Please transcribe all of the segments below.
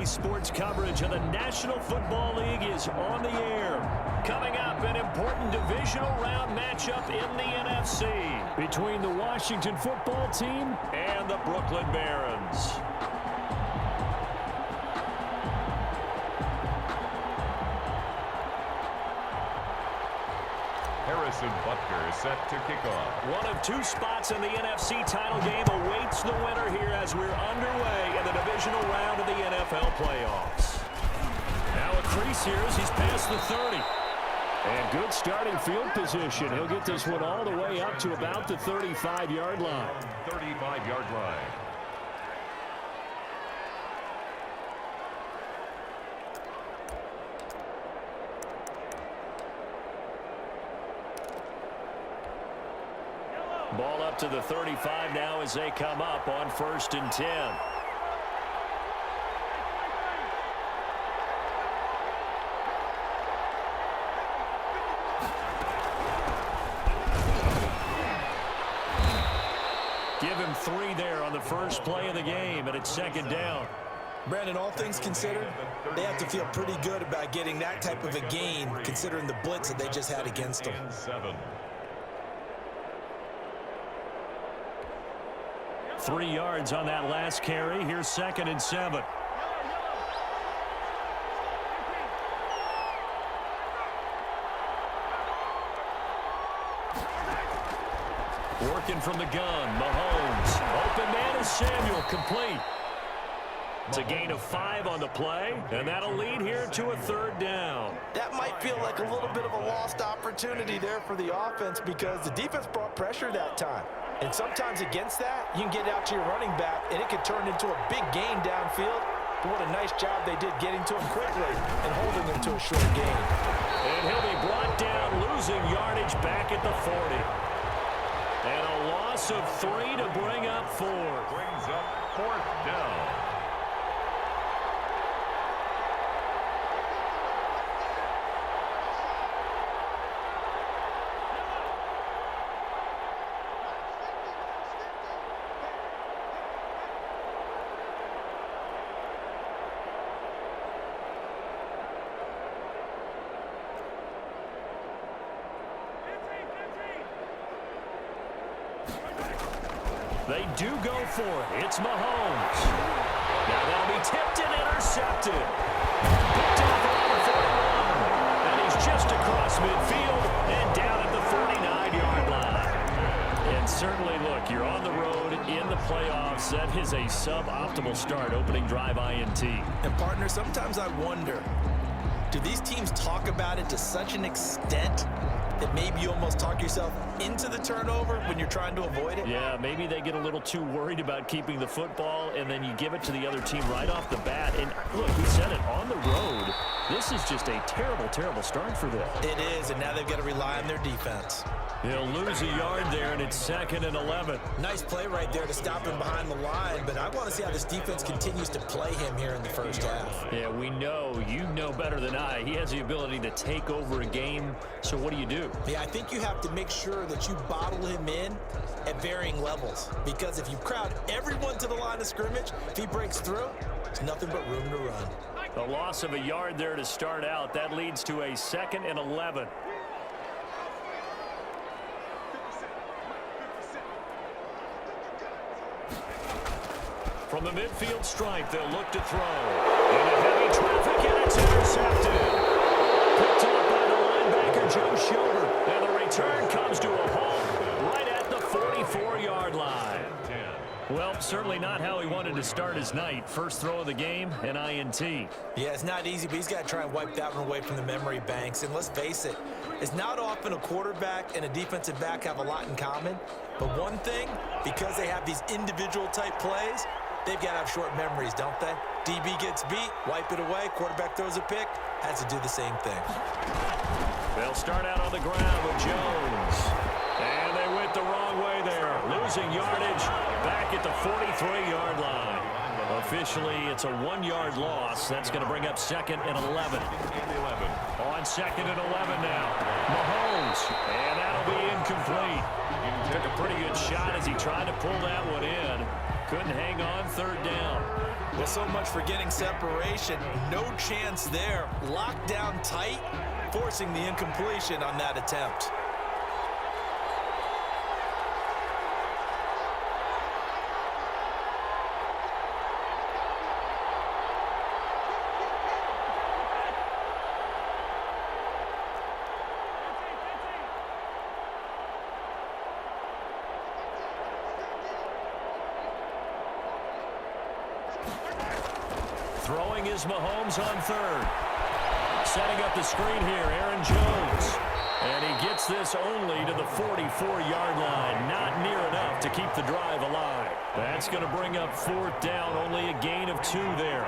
Today's sports coverage of the National Football League is on the air. Coming up, an important divisional round matchup in the NFC between the Washington football team and the Brooklyn Barons. Harrison Butker is set to kick off. One of two spots in the NFC title game awaits the winner here as we're underway in the divisional round of the NFL playoffs. Now a crease here as he's past the 30. And good starting field position. He'll get this one all the way up to about the 35-yard line. 35-yard line. Ball up to the 35 now as they come up on 1st and 10. Give him 3 there on the first play of the game, and it's 2nd down. Brandon, all things considered, they have to feel pretty good about getting that type of a gain, considering the blitz that they just had against them. 7. 3 yards on that last carry. Here's 2nd and 7. Working from the gun, Mahomes. Open man is Samuel, complete. It's a gain of 5 on the play, and that'll lead here to a 3rd down. That might feel like a little bit of a lost opportunity there for the offense because the defense brought pressure that time. And sometimes against that, you can get out to your running back, and it could turn into a big gain downfield. But what a nice job they did getting to him quickly and holding him to a short gain. And he'll be brought down, losing yardage back at the 40. And a loss of 3 to bring up 4. Brings up 4th down. They do go for it. It's Mahomes. Now that'll be tipped and intercepted. Picked off around the 41. And he's just across midfield and down at the 49-yard line. And certainly, look, you're on the road in the playoffs. That is a suboptimal start, opening drive INT. And, partner, sometimes I wonder, do these teams talk about it to such an extent that maybe you almost talk yourself into the turnover when you're trying to avoid it? Yeah, maybe they get a little too worried about keeping the football, and then you give it to the other team right off the bat. And look, we said it, on the road, this is just a terrible, terrible start for them. It is, and now they've got to rely on their defense. They'll lose a yard there, and it's 2nd and 11. Nice play right there to stop him behind the line, but I want to see how this defense continues to play him here in the first half. Yeah, we know, you know better than I, he has the ability to take over a game, so what do? Yeah, I think you have to make sure that you bottle him in at varying levels, because if you crowd everyone to the line of scrimmage, if he breaks through, there's nothing but room to run. A loss of a yard there to start out. That leads to a 2nd and 11. From the midfield stripe, they'll look to throw. Into heavy traffic, and it's intercepted. Picked up by the linebacker, Joe Schilder. And the return comes to a halt right at the 44-yard line. Well, certainly not how he wanted to start his night. First throw of the game, an INT. Yeah, it's not easy, but he's got to try and wipe that one away from the memory banks. And let's face it, it's not often a quarterback and a defensive back have a lot in common. But one thing, because they have these individual type plays, they've got to have short memories, don't they? DB gets beat, wipe it away, quarterback throws a pick, has to do the same thing. They'll start out on the ground with Jones. And they went the wrong way there. Losing yardage back at the 43-yard line. Officially, it's a 1-yard loss. That's going to bring up 2nd and 11. On 2nd and 11 now. Mahomes. And that'll be incomplete. Took a pretty good shot as he tried to pull that one in. Couldn't hang on third down. Well, so much for getting separation. No chance there. Locked down tight, forcing the incompletion on that attempt. Throwing is Mahomes on third. Setting up the screen here, Aaron Jones. And he gets this only to the 44-yard line. Not near enough to keep the drive alive. That's going to bring up fourth down. Only a gain of 2 there.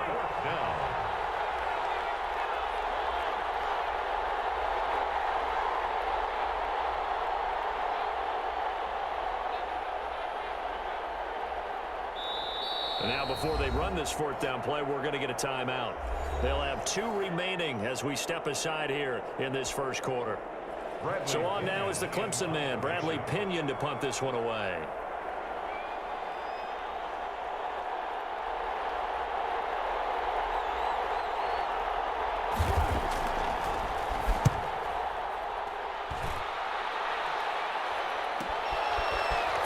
And now before they run this fourth down play, we're going to get a timeout. They'll have 2 remaining as we step aside here in this first quarter. So on now is the Clemson man, Bradley Pinion, to punt this one away.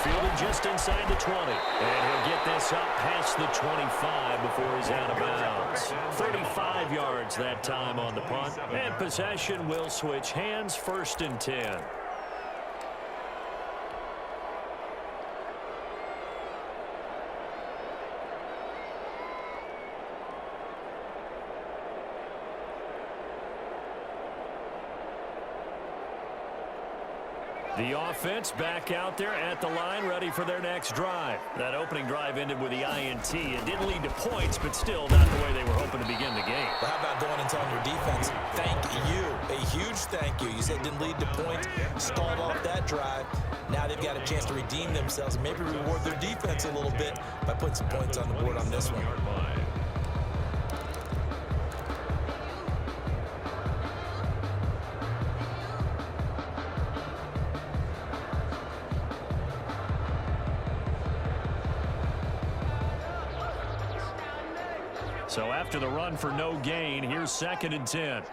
Fielded just inside the 20. And he'll get this up past the 25 before he's out of bounds. 35 yards that time on the punt. And possession will switch hands, 1st and 10. The offense back out there at the line, ready for their next drive. That opening drive ended with the INT. It didn't lead to points, but still not the way they were hoping to begin the game. But how about going and telling your defense, thank you, a huge thank you. You said it didn't lead to points, stalled off that drive. Now they've got a chance to redeem themselves and maybe reward their defense a little bit by putting some points on the board on this one. So after the run for no gain, here's 2nd and 10.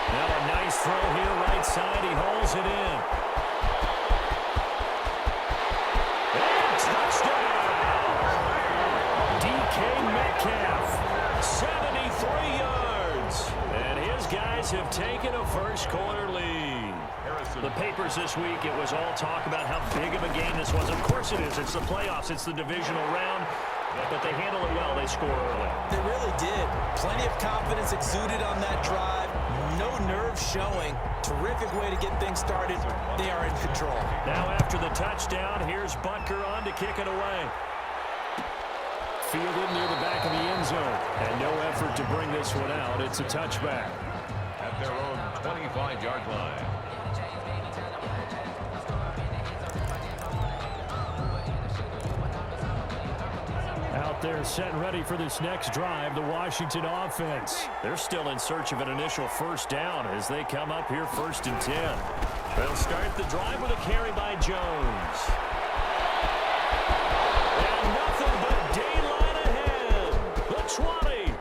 Now a nice throw here right side. He holds it in. And touchdown! DK Metcalf, 73 yards. And his guys have taken a first quarter lead. The papers this week, it was all talk about how big of a game this was. Of course it is. It's the playoffs. It's the divisional round. But they handle it well. They score early. They really did. Plenty of confidence exuded on that drive. No nerves showing. Terrific way to get things started. They are in control. Now after the touchdown, here's Butker on to kick it away. Fielded near the back of the end zone. And no effort to bring this one out. It's a touchback. At their own 25-yard line. Out there set and ready for this next drive, the Washington offense. They're still in search of an initial first down as they come up here 1st and 10. They'll start the drive with a carry by Jones. And nothing but daylight ahead. The 20.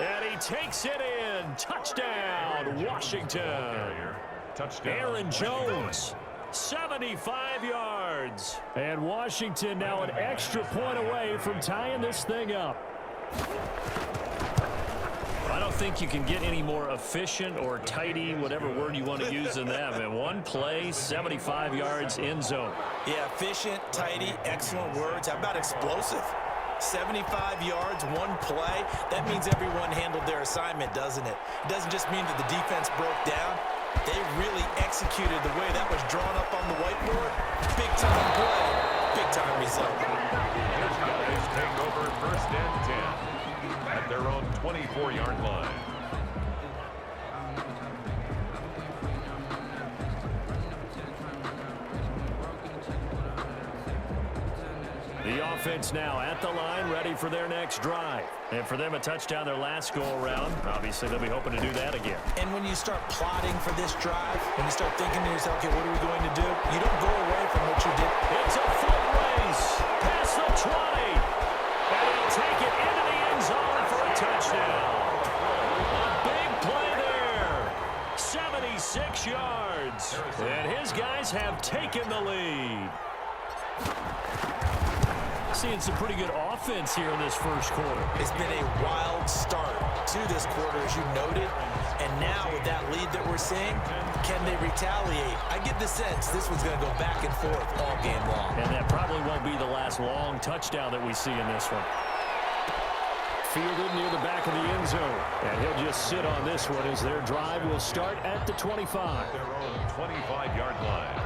And he takes it in. Touchdown, Washington. Touchdown. Aaron Jones. 75 yards. And Washington now an extra point away from tying this thing up. I don't think you can get any more efficient or tidy, whatever word you want to use in that. Man, one play, 75 yards, end zone. Yeah, efficient, tidy, excellent words. How about explosive? 75 yards, one play. That means everyone handled their assignment, doesn't it? It doesn't just mean that the defense broke down. They really executed the way that was drawn up on the whiteboard. Big-time play, big-time result. These guys take over 1st and 10 at their own 24-yard line. The offense now at the line, ready for their next drive. And for them, a touchdown their last go-around. Obviously, they'll be hoping to do that again. And when you start plotting for this drive, when you start thinking to yourself, okay, what are we going to do? You don't go away from what you did. It's a foot race past the 20. And he'll take it into the end zone for a touchdown. A big play there. 76 yards. And his guys have taken the lead. Seeing some pretty good offense here in this first quarter. It's been a wild start to this quarter, as you noted. And now with that lead that we're seeing, can they retaliate? I get the sense this one's going to go back and forth all game long. And that probably won't be the last long touchdown that we see in this one. Fielded near the back of the end zone. And he'll just sit on this one as their drive will start at the 25. Their own 25-yard line.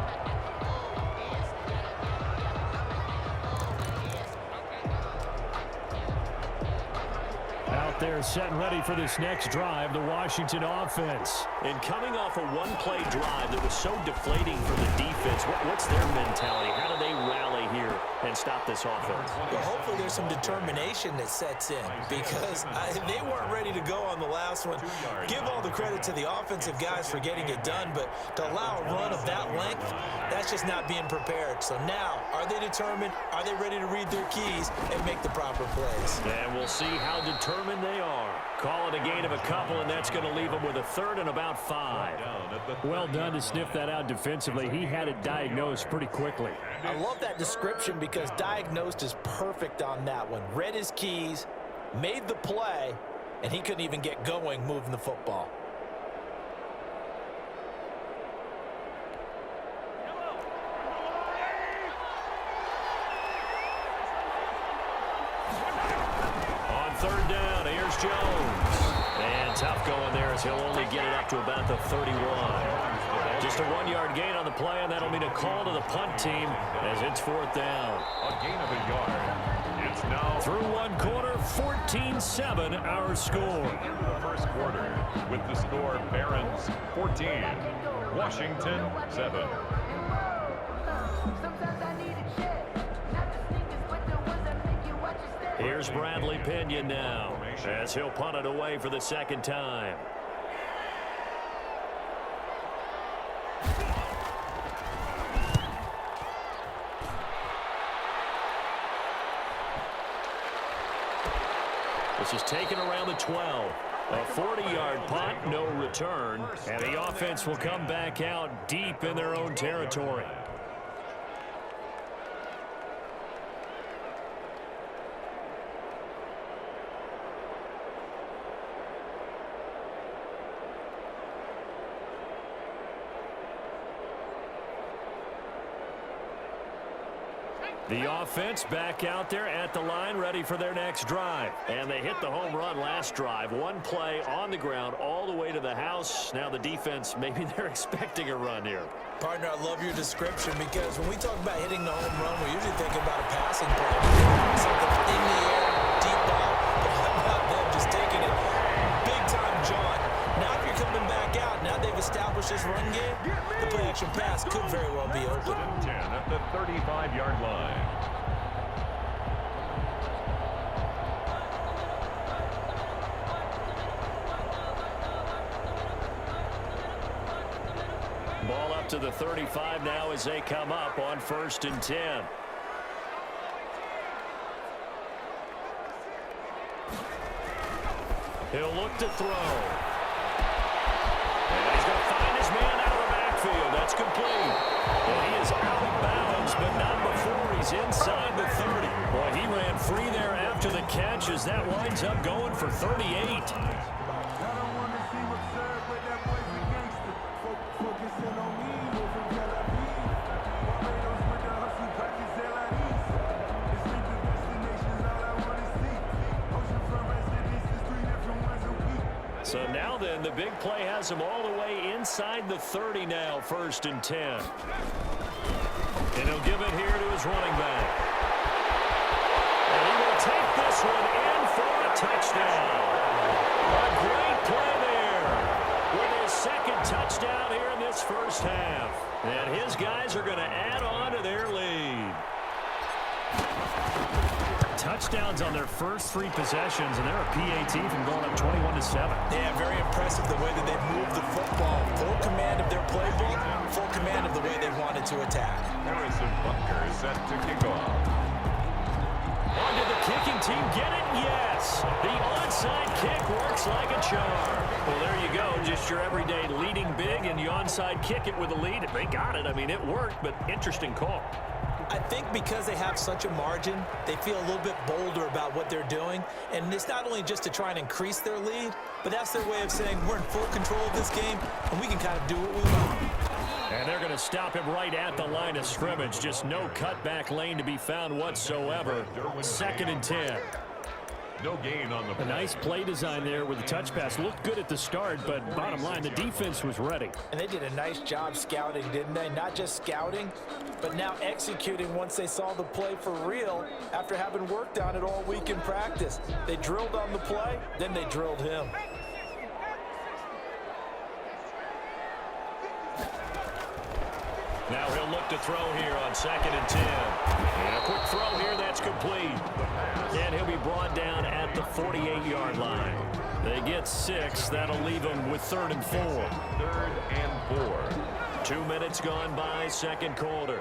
Out there set and ready for this next drive, the Washington offense. And coming off a one-play drive that was so deflating for the defense, what's their mentality? How do they rally here and stop this offense? Well, hopefully there's some determination that sets in because they weren't ready to go on the last one. Give all the credit to the offensive guys for getting it done, but to allow a run of that length, that's just not being prepared. So now, are they determined? Are they ready to read their keys and make the proper plays? And we'll see how determined they are. Call it a gain of a couple, and that's going to leave them with a third and about 5. Well done to sniff that out defensively. He had it diagnosed pretty quickly. I love that description because diagnosed is perfect on that one. Read his keys, made the play, and he couldn't even get going moving the football. On third down, here's Jones. And tough going there as he'll only get it up to about the 31. Just a 1-yard gain on the play, and that'll mean a call to the punt team as it's fourth down. A gain of a yard. It's now through one quarter, 14-7 our score. The first quarter with the score Barons 14, Washington 7. Here's Bradley Pinion now as he'll punt it away for the second time. This is taken around the 12. A 40-yard punt, no return. And the offense will come back out deep in their own territory. The offense back out there at the line, ready for their next drive. And they hit the home run last drive. One play on the ground all the way to the house. Now the defense, maybe they're expecting a run here. Partner, I love your description because when we talk about hitting the home run, we're usually thinking about a passing play. Something in the air, deep ball. But how about them just taking it big time, John? Now if you're coming back out, now they've established this run game, the play-action pass could very well be open. 10 at the 35-yard line. Ball up to the 35 now as they come up on 1st and 10. He'll look to throw. And he's going to find his man out of the backfield. That's complete. And he is out of bounds, but not before he's inside the 30. Boy, he ran free there after the catch as that winds up going for 38. So now then, the big play has him all the way inside the 30 now, 1st and 10. And he'll give it here to his running back. And he will take this one in for a touchdown. A great play there with his second touchdown here in this first half. And his guys are going to add on to their lead. touchdowns on their first 3 possessions, and they're a PAT from going up 21-7. Yeah, very impressive the way that they've moved the football. Full command of their playbook, full command of the way they wanted to attack. Harrison Butker is set to kick off. Did the kicking team get it? Yes. The onside kick works like a charm. Well, there you go. Just your everyday leading big, and you onside kick it with a lead. If they got it, I mean, it worked, but interesting call. I think because they have such a margin, they feel a little bit bolder about what they're doing. And it's not only just to try and increase their lead, but that's their way of saying we're in full control of this game, and we can kind of do what we want. And they're going to stop him right at the line of scrimmage. Just no cutback lane to be found whatsoever. 2nd and 10. No gain on the play. A nice play design there with the touch pass. Looked good at the start, but bottom line, the defense was ready. And they did a nice job scouting, didn't they? Not just scouting, but now executing once they saw the play for real after having worked on it all week in practice. They drilled on the play, then they drilled him. Now he'll look to throw here on 2nd and 10. And a quick throw here, that's complete. And he'll be brought down at the 48-yard line. They get 6. That'll leave them with 3rd and 4. 3rd and 4. 2 minutes gone by, 2nd quarter.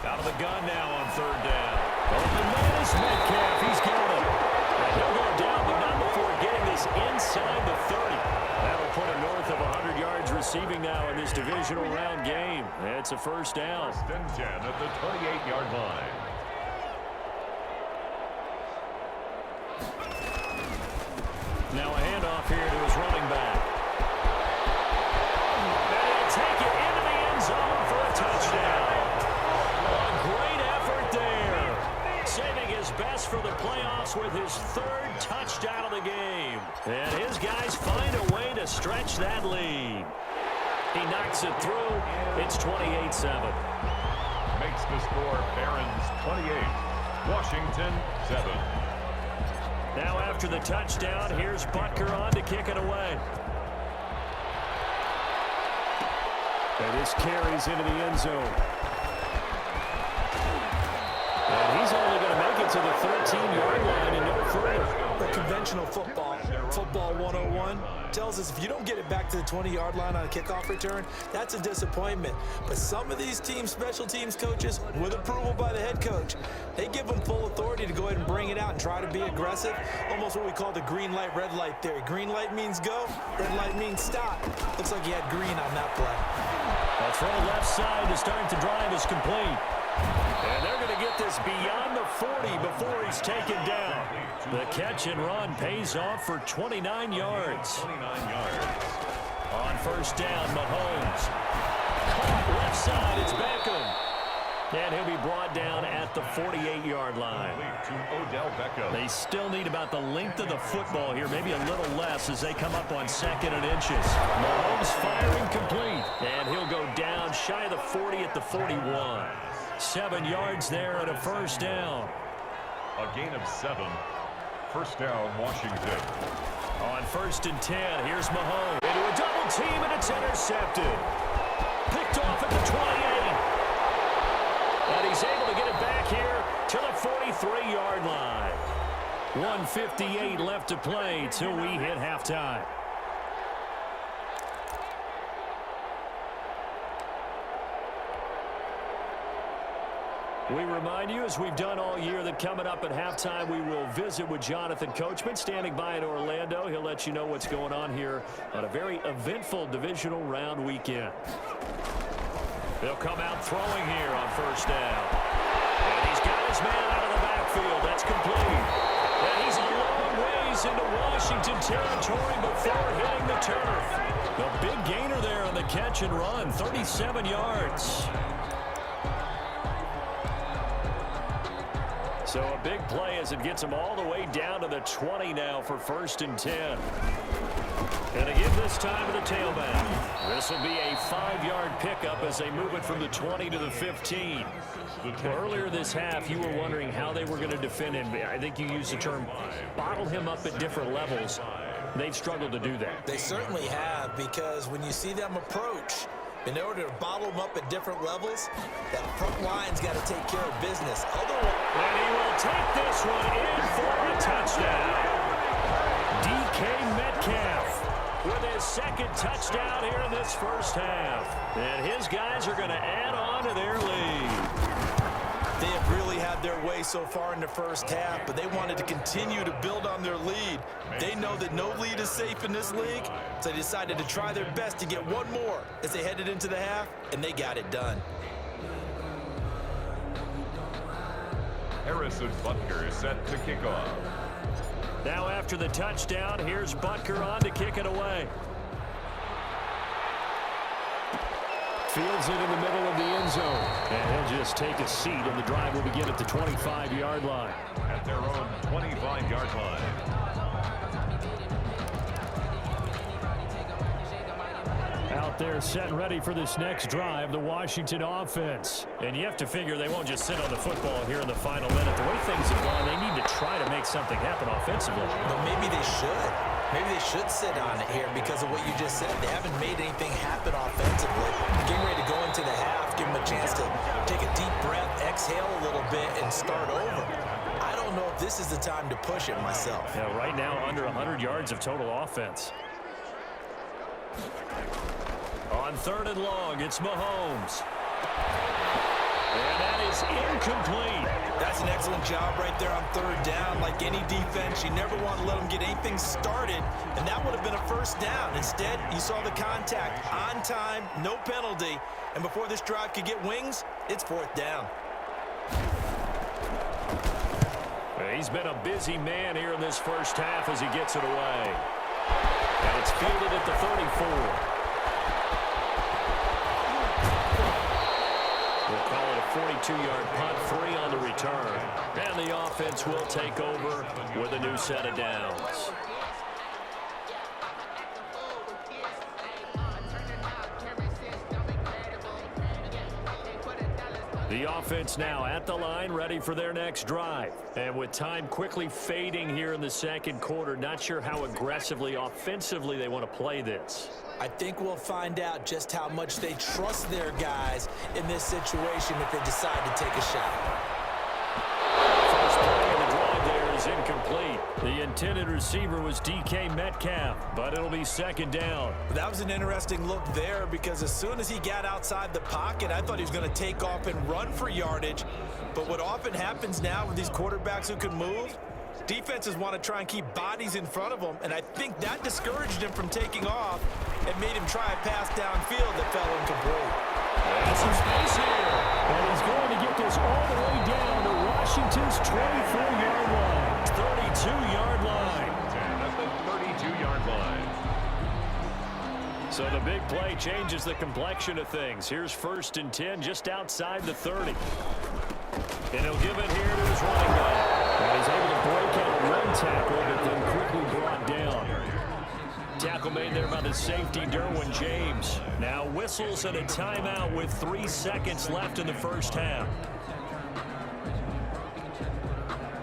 Out of the gun now on 3rd down. Open man is Metcalf. He's got it. And he'll go down, but not before getting this inside the 30. That'll put him north of 100 yards receiving now in this divisional round game. It's a 1st down. 1st and 10 at the 28-yard line. Now a handoff here to his running back. And he'll take it into the end zone for a touchdown. A great effort there. Saving his best for the playoffs with his 3rd touchdown of the game. And his guys find a way to stretch that lead. He knocks it through. It's 28-7. Makes the score Barons 28. Washington 7. Now after the touchdown, here's Butker on to kick it away. And this carries into the end zone. And he's only going to make it to the 13-yard line and no further. But conventional football 101, tells us if you don't get it back to the 20-yard line on a kickoff return, that's a disappointment. But some of these team special teams coaches, with approval by the head coach, they give them full authority to go ahead and bring it out and try to be aggressive. Almost what we call the green light, red light theory. Green light means go, red light means stop. Looks like he had green on that play. A throw left side to start the drive is complete. And they're going to get this beyond the 40 before he's taken down. The catch and run pays off for 29 yards. 29 yards. On 1st down, Mahomes. Caught left side, it's Beckham. And he'll be brought down at the 48-yard line. To Odell Beckham. They still need about the length of the football here, maybe a little less as they come up on 2nd and inches. Mahomes firing complete. And he'll go down shy of the 40 at the 41. 7 yards there and a 1st down. A gain of 7. 1st down, Washington. On 1st and 10, here's Mahomes. Into a double team, and it's intercepted. Picked off at the 28. And he's able to get it back here to the 43-yard line. 1:58 left to play till we hit halftime. We remind you, as we've done all year, that coming up at halftime, we will visit with Jonathan Coachman, standing by in Orlando. He'll let you know what's going on here on a very eventful divisional round weekend. They'll come out throwing here on 1st down. And he's got his man out of the backfield. That's complete. And he's a long ways into Washington territory before hitting the turf. The big gainer there on the catch and run, 37 yards. So a big play as it gets him all the way down to the 20 now for 1st and 10. And again this time to the tailback. This will be a 5-yard pickup as they move it from the 20 to the 15. Earlier this half, you were wondering how they were going to defend him. I think you used the term bottle him up at different levels. They've struggled to do that. They certainly have, because when you see them approach, In order to bottle them up at different levels, that front line's got to take care of business. Otherwise, and he will take this one in for a touchdown. DK Metcalf with his second touchdown here in this first half. And his guys are going to add on to their lead. They have really had their way so far in the first half, but they wanted to continue to build on their lead. They know that no lead is safe in this league, so they decided to try their best to get one more as they headed into the half, and they got it done. Harrison Butker is set to kick off. Now after the touchdown, here's Butker on to kick it away. Fields it in the middle of the end zone. And he'll just take a seat, and the drive will begin at the 25-yard line. At their own 25-yard line. Out there set and ready for this next drive, the Washington offense. And you have to figure they won't just sit on the football here in the final minute. The way things have gone, they need to try to make something happen offensively. But maybe they should. Maybe they should sit on it here because of what you just said. They haven't made anything happen offensively. Getting ready to go into the half, give them a chance to take a deep breath, exhale a little bit, and start over. I don't know if this is the time to push it myself. Yeah, right now under 100 yards of total offense. On 3rd and long, it's Mahomes. And that is incomplete. That's an excellent job right there on 3rd down. Like any defense, you never want to let them get anything started, and that would have been a first down. Instead, you saw the contact on time, no penalty, and before this drive could get wings, it's 4th down. He's been a busy man here in this first half as he gets it away. And it's fielded at the 34. We'll call it a 42-yard punt, 3 on the return. And the offense will take over with a new set of downs. The offense now at the line, ready for their next drive. And with time quickly fading here in the second quarter, not sure how aggressively, offensively they want to play this. I think we'll find out just how much they trust their guys in this situation if they decide to take a shot. First play of the drive there is incomplete. The intended receiver was DK Metcalf, but it'll be 2nd down. That was an interesting look there because as soon as he got outside the pocket, I thought he was going to take off and run for yardage. But what often happens now with these quarterbacks who can move, defenses want to try and keep bodies in front of them, and I think that discouraged him from taking off and made him try a pass downfield that fell incomplete. And some space here. And he's going to get this all the way down to Washington's 24-yard line. 32-yard line. At the 32-yard line. So the big play changes the complexion of things. Here's 1st and 10 just outside the 30. And he'll give it here to his running back. And he's able to break out a run tackle, but then quickly brought down. Tackle made there by the safety, Derwin James. Now whistles and a timeout with 3 seconds left in the first half.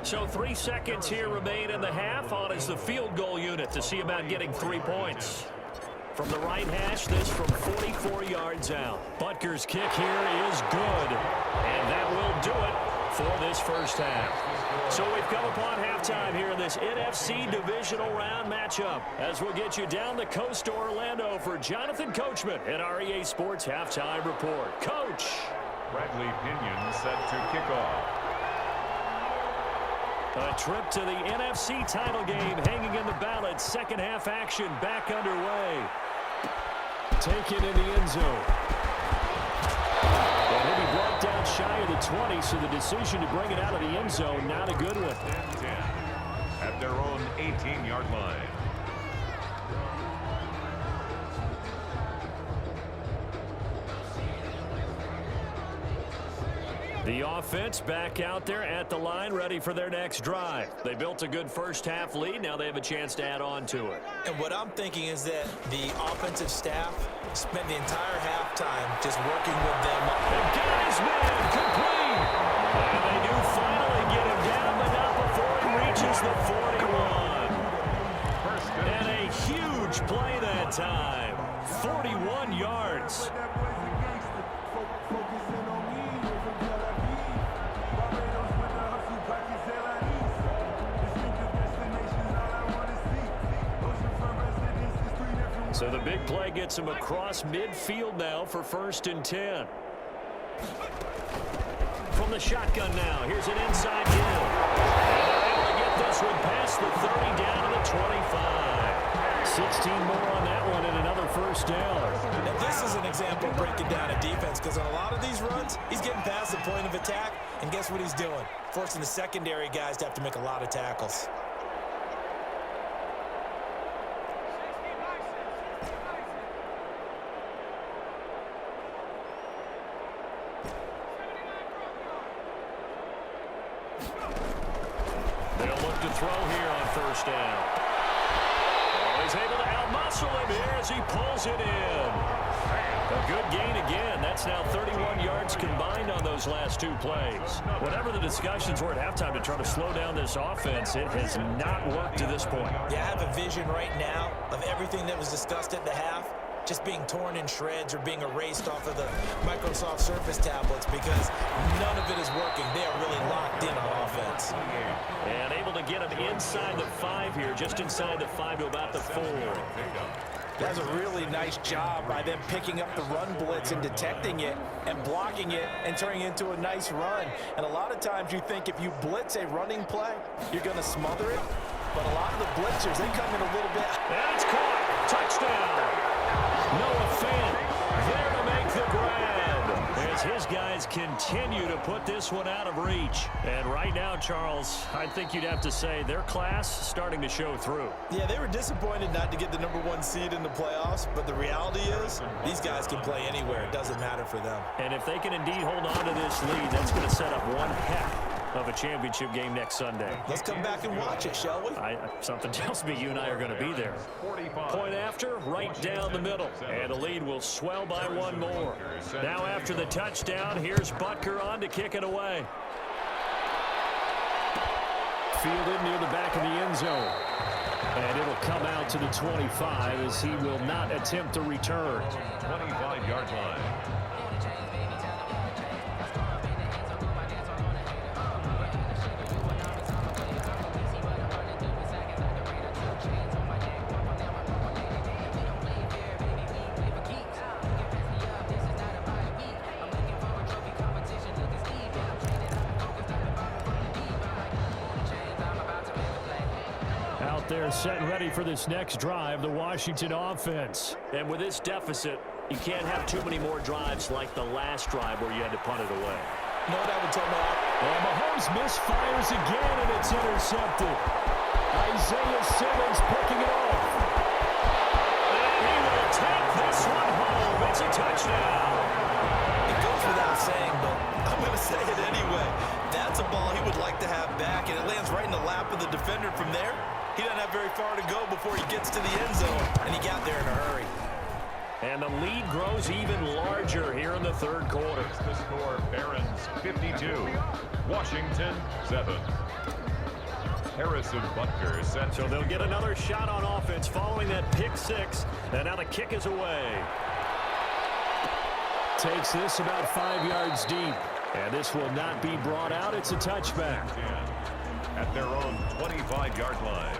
So 3 seconds here remain in the half. On is the field goal unit to see about getting 3 points. From the right hash, this from 44 yards out. Butker's kick here is good. And that will do it for this first half. So we've come upon halftime here in this NFC Divisional Round matchup as we'll get you down the coast to Orlando for Jonathan Coachman at our EA Sports Halftime Report. Coach. Bradley Pinion set to kick off. A trip to the NFC title game hanging in the balance. Second half action back underway. Taken in the end zone. And he'll be brought down shy of the 20, so the decision to bring it out of the end zone, not a good one. 10 at their own 18-yard line. The offense back out there at the line, ready for their next drive. They built a good first half lead. Now they have a chance to add on to it. And what I'm thinking is that the offensive staff spent the entire halftime just working with them. And got his man complete. And they do finally get him down, but not before he reaches the 41. And a huge play that time. 41 yards. So the big play gets him across midfield now for 1st and 10. From the shotgun now, here's an inside give. And they're able to get this one past the 30 down to the 25. 16 more on that one and another 1st down. Now this is an example of breaking down a defense, because on a lot of these runs, he's getting past the point of attack, and guess what he's doing? Forcing the secondary guys to have to make a lot of tackles. They'll look to throw here on 1st down. Oh, he's able to outmuscle him here as he pulls it in. A good gain again. That's now 31 yards combined on those last 2 plays. Whatever the discussions were at halftime to try to slow down this offense, it has not worked to this point. Yeah, I have a vision right now of everything that was discussed at the half just being torn in shreds or being erased off of the Microsoft Surface tablets, because none of it is working. They are really locked in on offense. And able to get him inside the 5 here, just inside the 5 to about the 4. That's a really nice job by them picking up the run blitz and detecting it and blocking it and turning it into a nice run. And a lot of times you think if you blitz a running play, you're going to smother it. But a lot of the blitzers, they come in a little bit. And it's caught. Touchdown. Noah Fant there to make the grab as his guys continue to put this one out of reach. And right now, Charles, I think you'd have to say their class starting to show through. Yeah, they were disappointed not to get the #1 seed in the playoffs, but the reality is these guys can play anywhere. It doesn't matter for them. And if they can indeed hold on to this lead, that's going to set up one heck of a championship game next Sunday. Let's come back and watch it, shall we? Something tells me you and I are going to be there. Point after, right down the middle. And the lead will swell by 1 more. Now after the touchdown, here's Butker on to kick it away. Fielded near the back of the end zone. And it'll come out to the 25 as he will not attempt to return. 25-yard line. They're set and ready for this next drive, the Washington offense. And with this deficit, you can't have too many more drives like the last drive where you had to punt it away. No, that would tell me. And Mahomes misfires again, and it's intercepted. Isaiah Simmons picking it off. And he will take this one home. It's a touchdown. It goes without saying, but I'm going to say it anyway. That's a ball he would like to have back, and it lands right in the lap of the defender from there. He doesn't have very far to go before he gets to the end zone, and he got there in a hurry. And the lead grows even larger here in the 3rd quarter. The score, Barons 52, Washington 7. Harrison Butker set. So they'll get another shot on offense following that pick 6. And now the kick is away. Takes this about 5 yards deep. And this will not be brought out. It's a touchback. At their own 25-yard line.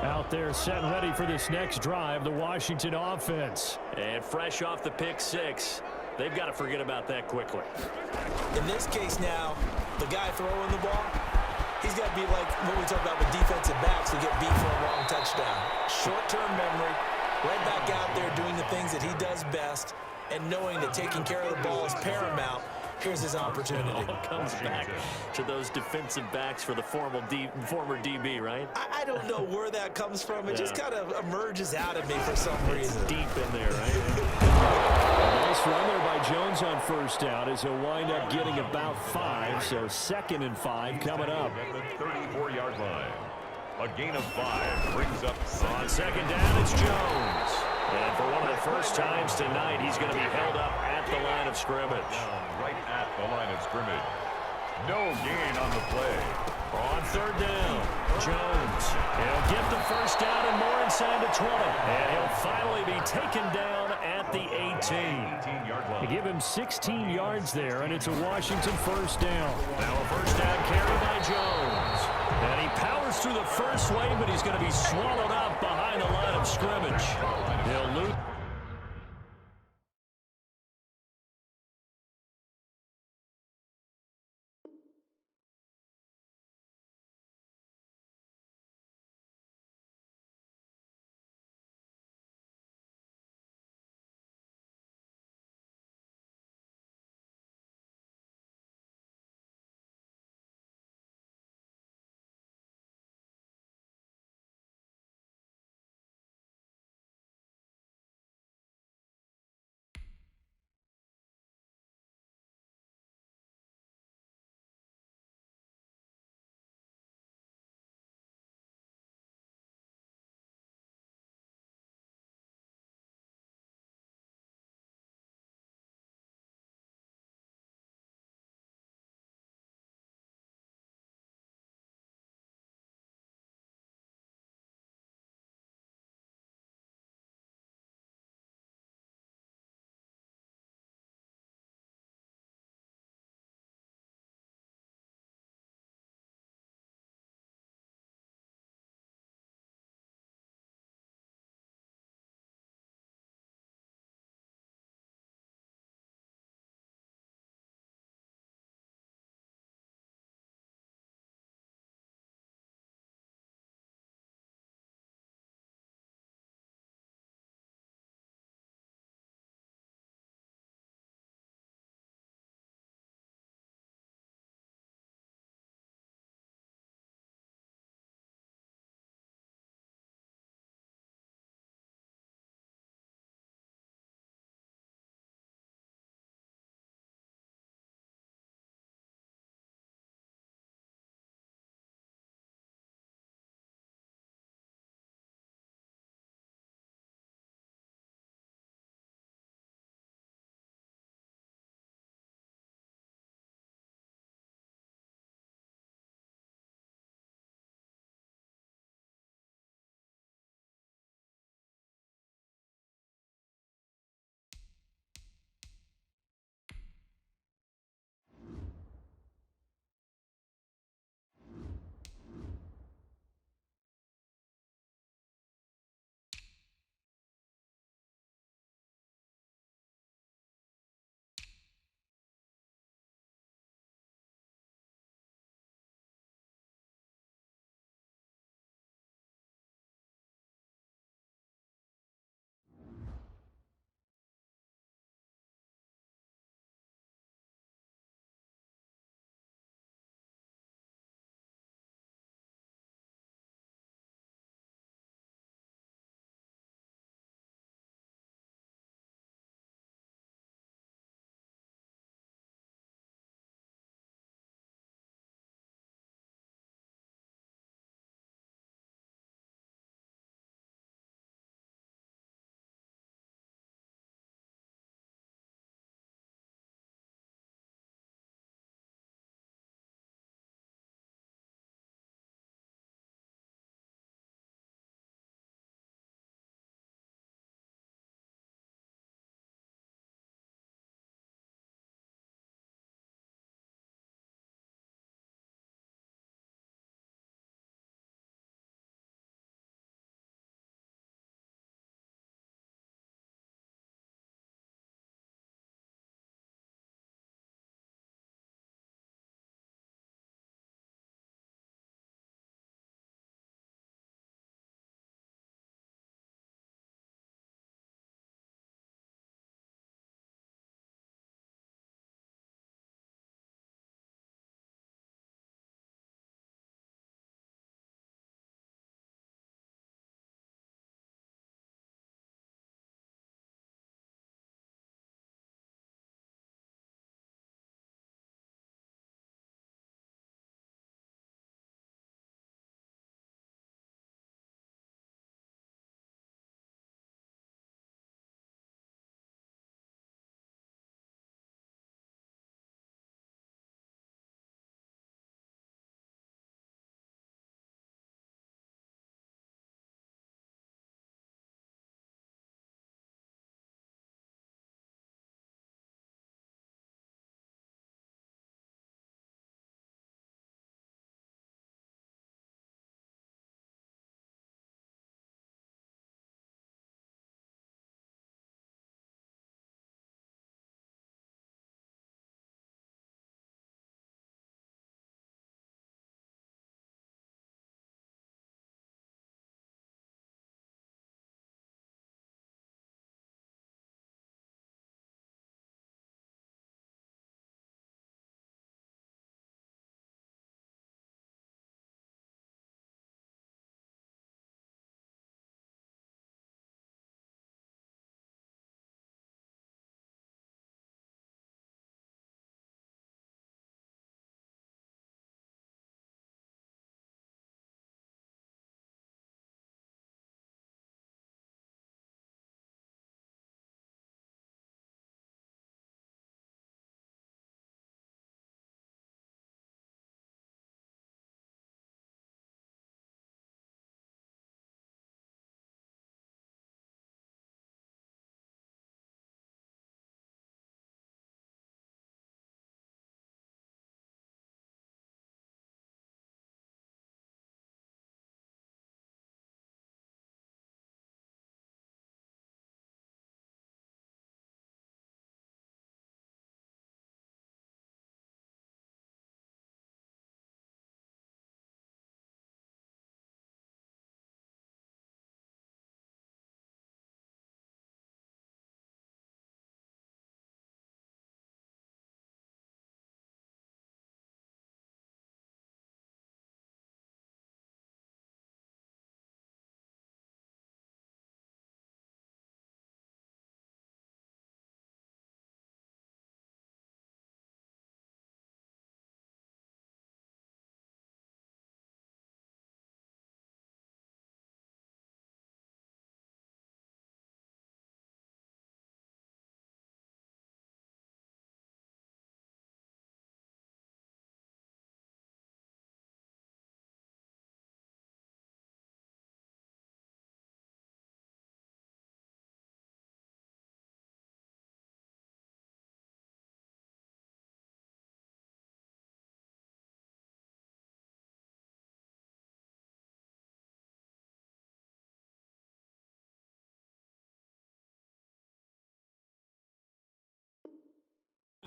Out there set and ready for this next drive, the Washington offense. And fresh off the pick 6, they've got to forget about that quickly. In this case now, the guy throwing the ball, he's got to be like what we talked about with defensive backs who get beat for a long touchdown. Short-term memory, right back out there doing the things that he does best, and knowing that taking care of the ball is paramount. Here's his opportunity. It all comes back to those defensive backs for the former DB, right? I don't know where that comes from. It just kind of emerges out of me for some reason. Deep in there, right? Nice run there by Jones on 1st down as he'll wind up getting about 5. So 2nd and 5 coming up. At the 34-yard line. A gain of 5 brings up on 2nd down, it's Jones. And for one of the first times tonight, he's going to be held up at the line of scrimmage. Right at the line of scrimmage. No gain on the play. On 3rd down, Jones. He'll get the 1st down and more inside the 20. And he'll finally be taken down at the 18. 18-yard line. They give him 16 yards there, and it's a Washington 1st down. Now a 1st down carry by Jones. And he powers through the first wave, but he's going to be swallowed up behind the line of scrimmage. He'll lose.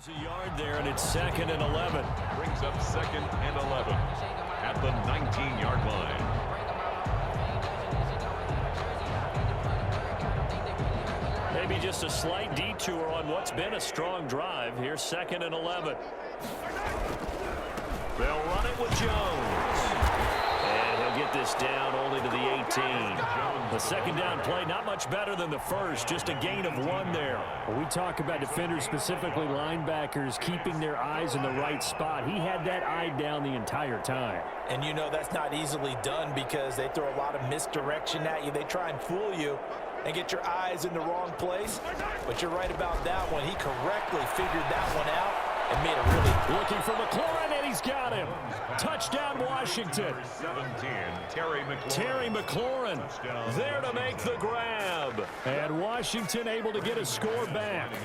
A yard there, and it's 2nd and 11. Brings up 2nd and 11 at the 19-yard line. Maybe just a slight detour on what's been a strong drive. Here's 2nd and 11. They'll run it with Jones. And he'll get this down only to the 18. The second down play, not much better than the first, just a gain of 1 there. When we talk about defenders, specifically linebackers, keeping their eyes in the right spot. He had that eye down the entire time. And you know that's not easily done because they throw a lot of misdirection at you. They try and fool you and get your eyes in the wrong place. But you're right about that one. He correctly figured that one out and made a really... Looking for McLaurin, and he's got him. Touchdown, Washington. 17, Terry McLaurin. Terry McLaurin There to make the grab. And Washington able to get a score back.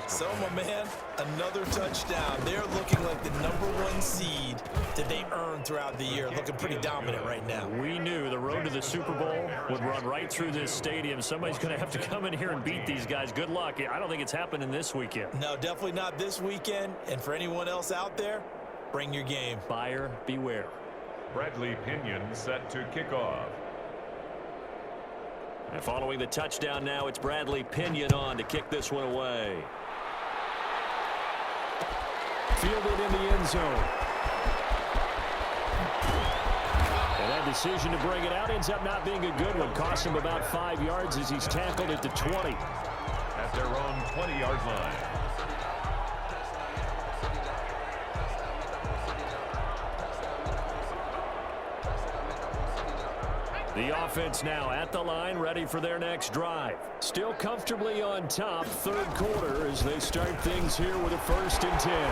So, my man, another touchdown. They're looking like the #1 seed that they earned throughout the year. Looking pretty dominant right now. We knew the road to the Super Bowl would run right through this stadium. Somebody's going to have to come in here and beat these guys. Good luck. I don't think it's happening this weekend. No, definitely not this weekend. And for anyone else out there, bring your game. Buyer beware. Bradley Pinion set to kick off. And following the touchdown now, it's Bradley Pinion on to kick this one away. Fielded in the end zone. And that decision to bring it out ends up not being a good one. Cost him about 5 yards as he's tackled at the 20. At their own 20-yard line. The offense now at the line, ready for their next drive. Still comfortably on top, third quarter, as they start things here with a 1st and 10. And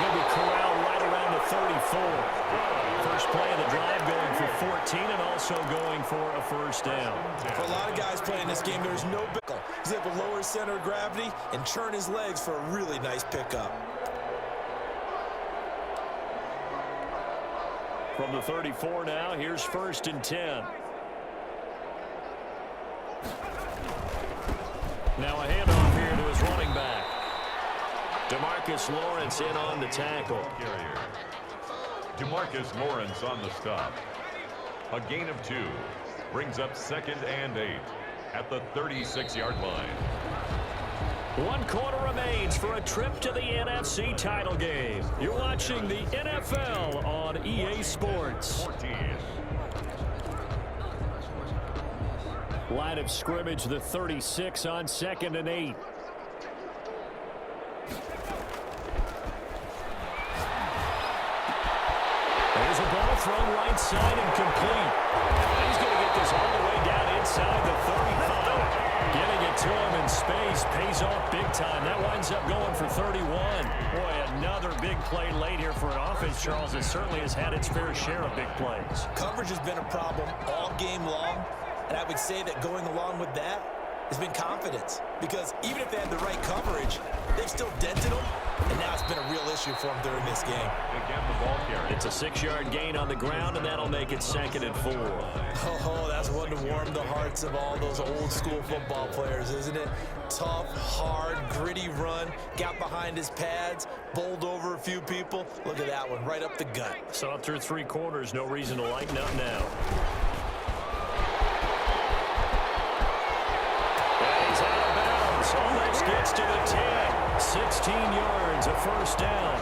he'll be corralled right around the 34. First play of the drive going for 14 and also going for a 1st down. For a lot of guys playing this game, there's no bickle. He's able to lower his center of gravity and turn his legs for a really nice pickup. From the 34 now, here's 1st and 10. Now a handoff here to his running back. DeMarcus Lawrence in on the tackle. DeMarcus Lawrence on the stop. A gain of 2. Brings up 2nd and 8 at the 36-yard line. 1 quarter remains for a trip to the NFC title game. You're watching the NFL on EA Sports. 14. Line of scrimmage, the 36 on 2nd and 8. There's a ball thrown right side and complete. He's going to get this all the way down inside the 35. Getting it to him in space pays off big time. That winds up going for 31. Boy, another big play late here for an offense, Charles, that certainly has had its fair share of big plays. Coverage has been a problem all game long, and I would say that going along with that has been confidence. Because even if they had the right coverage, they've still dented them, and now it's been a real issue for them during this game. Again, the ball carrier. It's a 6-yard gain on the ground, and that'll make it 2nd and 4. Oh, that's one to warm the hearts of all those old school football players, isn't it? Tough, hard, gritty run, got behind his pads, bowled over a few people. Look at that one, right up the gut. Saw it through 3 quarters, no reason to lighten up now. And he's out of bounds, almost gets to the 10. 16 yards, a 1st down.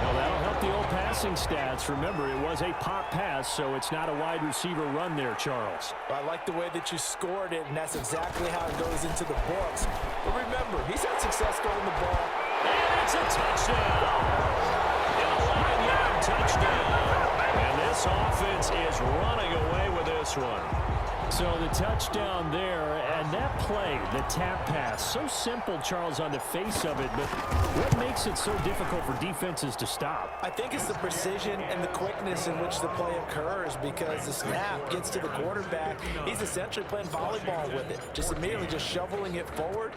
Well, that'll help the old passing stats. Remember, it was a pop pass, so it's not a wide receiver run there, Charles. I like the way that you scored it, and that's exactly how it goes into the books. But remember, he's had success throwing the ball. And it's a touchdown. A 9-yard touchdown. And this offense is running away with this one. So the touchdown there, and that play, the tap pass, so simple, Charles, on the face of it, but what makes it so difficult for defenses to stop? I think it's the precision and the quickness in which the play occurs, because the snap gets to the quarterback. He's essentially playing volleyball with it, just immediately just shoveling it forward.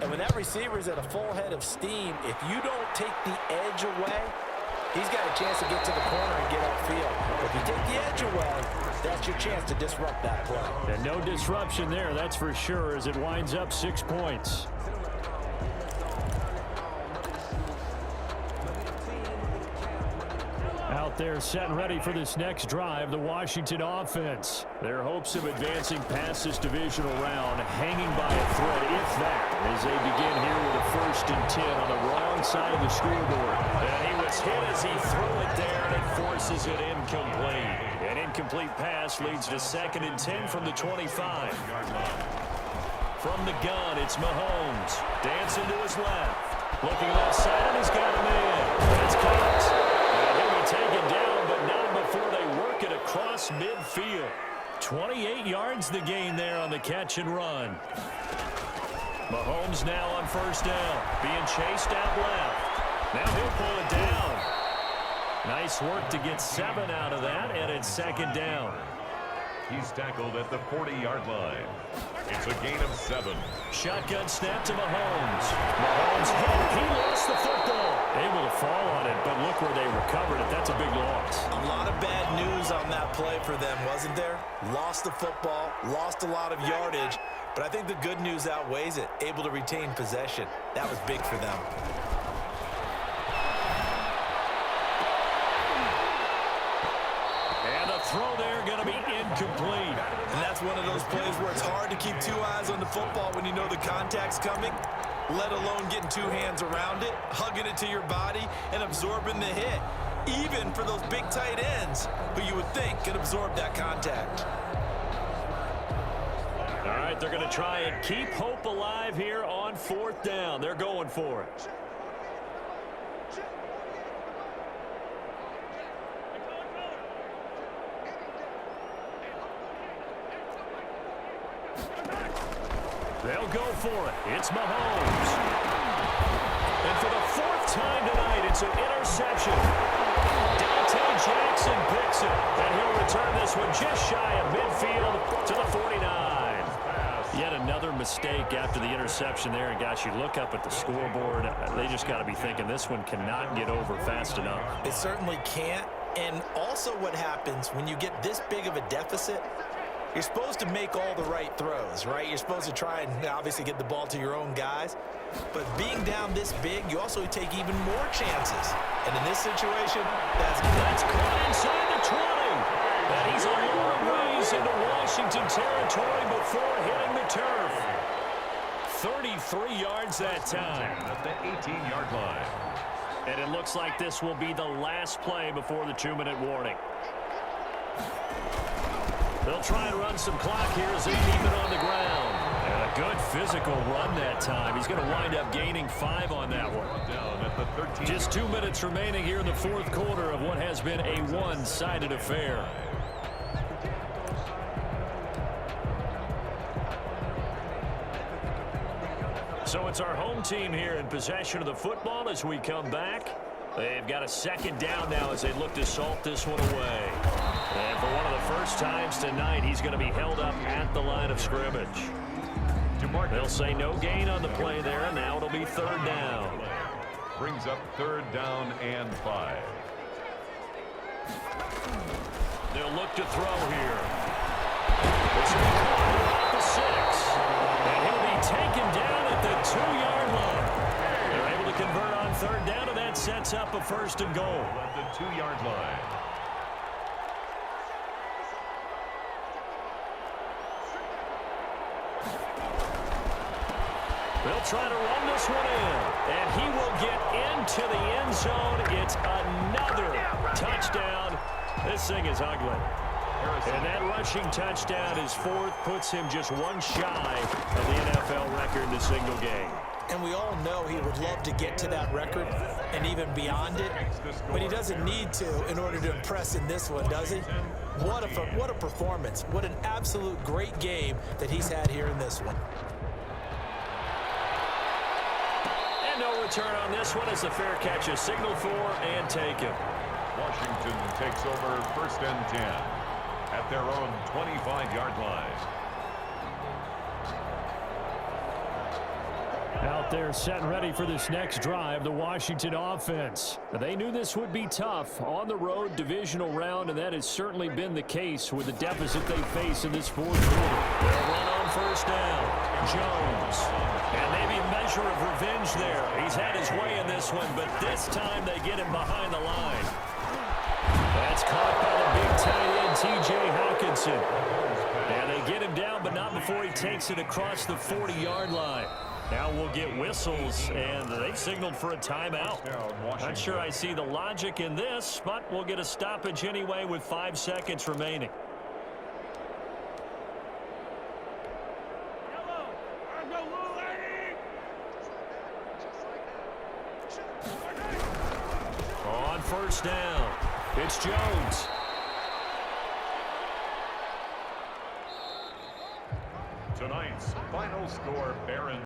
And when that receiver is at a full head of steam, if you don't take the edge away, he's got a chance to get to the corner and get upfield. If you take the edge away, that's your chance to disrupt that play. And no disruption there, that's for sure, as it winds up 6 points. Out there set and ready for this next drive, the Washington offense. Their hopes of advancing past this divisional round hanging by a thread, if that, as they begin here with a 1st and 10 on the wrong side of the scoreboard. And he was hit as he threw it there, and it forces it incomplete. An incomplete pass leads to 2nd and 10 from the 25. From the gun, it's Mahomes. Dancing to his left. Looking left side, and he's got him in. It's caught. He'll be taken down, but not before they work it across midfield. 28 yards the gain there on the catch and run. Mahomes now on 1st down, being chased out left. Now he'll pull it down. Nice work to get 7 out of that, and it's 2nd down. He's tackled at the 40-yard line. It's a gain of 7. Shotgun snap to Mahomes. Mahomes hit. He lost the football. Able to fall on it, but look where they recovered it. That's a big loss. A lot of bad news on that play for them, wasn't there? Lost the football, lost a lot of yardage, but I think the good news outweighs it. Able to retain possession. That was big for them. And the throw there going to be incomplete. And that's one of those plays where it's hard to keep 2 eyes on the football when you know the contact's coming, let alone getting 2 hands around it, hugging it to your body, and absorbing the hit. Even for those big tight ends who you would think could absorb that contact. All right, they're going to try and keep hope alive here on 4th down. They're going for it. They'll go for it. It's Mahomes. And for the 4th time tonight, it's an interception. Dante Jackson picks it. And he'll return this one just shy of midfield to the 49. Yet another mistake after the interception there. And, gosh, you look up at the scoreboard. They just got to be thinking this one cannot get over fast enough. It certainly can't. And also what happens when you get this big of a deficit, you're supposed to make all the right throws, right? You're supposed to try and obviously get the ball to your own guys. But being down this big, you also take even more chances. And in this situation, that's caught inside the 20. And he's a long ways into Washington territory before hitting the turf. 33 yards that time. At the 18-yard line. And it looks like this will be the last play before the 2-minute warning. They'll try and run some clock here as they keep it on the ground. And a good physical run that time. He's going to wind up gaining 5 on that one. Down at the 13. Just 2 minutes remaining here in the 4th quarter of what has been a one-sided affair. So it's our home team here in possession of the football as we come back. They've got a 2nd down now as they look to salt this one away. And for one of the first times tonight, he's going to be held up at the line of scrimmage. They'll say no gain on the play there, and now it'll be 3rd down. Brings up 3rd down and 5. They'll look to throw here. This will be caught at the 6. And he'll be taken down at the 2-yard line. They're able to convert on 3rd down, and that sets up a 1st and goal. At the 2-yard line. They'll try to run this one in, and he will get into the end zone. It's another touchdown. This thing is ugly. And that rushing touchdown, his 4th, puts him just 1 shy of the NFL record in a single game. And we all know he would love to get to that record and even beyond it, but he doesn't need to in order to impress in this one, does he? What a performance. What an absolute great game that he's had here in this one. And no return on this one as the fair catch is signaled for and taken. Washington takes over 1st and 10 at their own 25-yard line. Out there set and ready for this next drive, the Washington offense. They knew this would be tough on the road divisional round, and that has certainly been the case with the deficit they face in this 4th quarter. They'll run on 1st down. Jones. And maybe a measure of revenge there. He's had his way in this one, but this time they get him behind the line. It's caught by the big tight end, T.J. Hawkinson. And they get him down, but not before he takes it across the 40-yard line. Now we'll get whistles, and they've signaled for a timeout. Not sure I see the logic in this, but we'll get a stoppage anyway with 5 seconds remaining. On first down, it's Jones. Tonight's final score, Barron